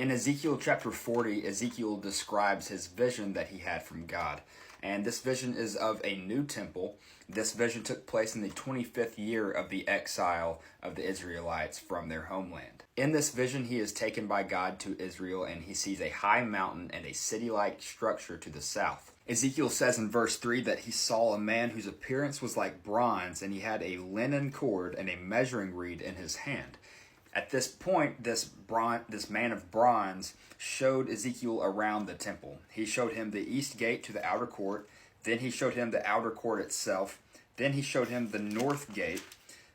In Ezekiel chapter 40, Ezekiel describes his vision that he had from God. And this vision is of a new temple. This vision took place in the 25th year of the exile of the Israelites from their homeland. In this vision, he is taken by God to Israel, and he sees a high mountain and a city-like structure to the south. Ezekiel says in verse 3 that he saw a man whose appearance was like bronze, and he had a linen cord and a measuring reed in his hand. At this point, this man of bronze showed Ezekiel around the temple. He showed him the east gate to the outer court. Then he showed him the outer court itself. Then he showed him the north gate,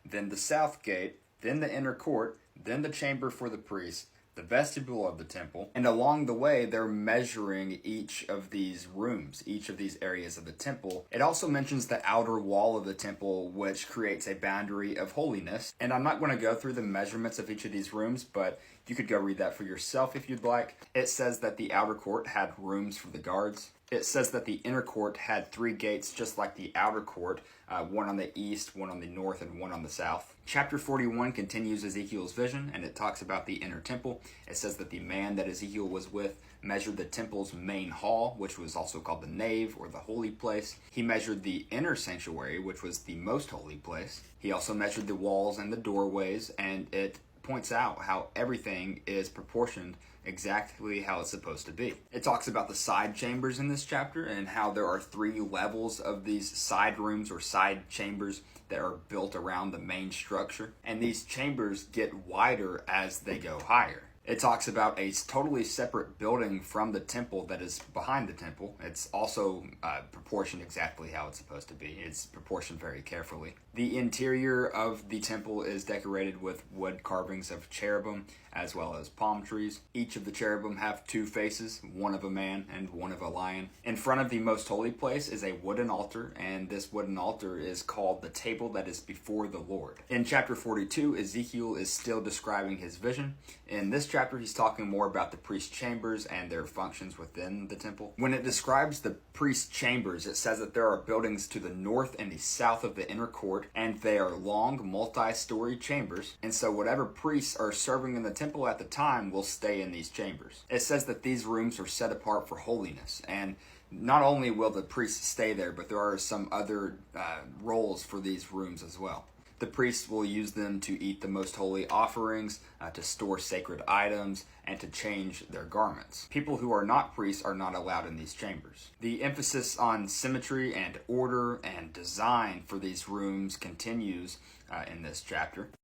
then the south gate, then the inner court, then the chamber for the priests, the vestibule of the temple. And along the way, they're measuring each of these rooms, each of these areas of the temple. It also mentions the outer wall of the temple, which creates a boundary of holiness. And I'm not going to go through the measurements of each of these rooms, but you could go read that for yourself if you'd like. It says that the outer court had rooms for the guards. It says that the inner court had 3 gates, just like the outer court, one on the east, one on the north, and one on the south. Chapter 41 continues Ezekiel's vision, and it talks about the inner temple. It says that the man that Ezekiel was with measured the temple's main hall, which was also called the nave, or the holy place. He measured the inner sanctuary, which was the most holy place. He also measured the walls and the doorways, and it points out how everything is proportioned exactly how it's supposed to be. It talks about the side chambers in this chapter and how there are 3 levels of these side rooms or side chambers that are built around the main structure. And these chambers get wider as they go higher. It talks about a totally separate building from the temple that is behind the temple. It's also proportioned exactly how it's supposed to be. It's proportioned very carefully. The interior of the temple is decorated with wood carvings of cherubim as well as palm trees. Each of the cherubim have 2 faces, one of a man and one of a lion. In front of the most holy place is a wooden altar, and this wooden altar is called the table that is before the Lord. In chapter 42, Ezekiel is still describing his vision. In this chapter, he's talking more about the priest chambers and their functions within the temple. When it describes the priest chambers, it says that there are buildings to the north and the south of the inner court, and they are long, multi-story chambers. And so whatever priests are serving in the temple at the time will stay in these chambers. It says that these rooms are set apart for holiness, and not only will the priests stay there, but there are some other roles for these rooms as well. The priests will use them to eat the most holy offerings, to store sacred items, and to change their garments. People who are not priests are not allowed in these chambers. The emphasis on symmetry and order and design for these rooms continues in this chapter.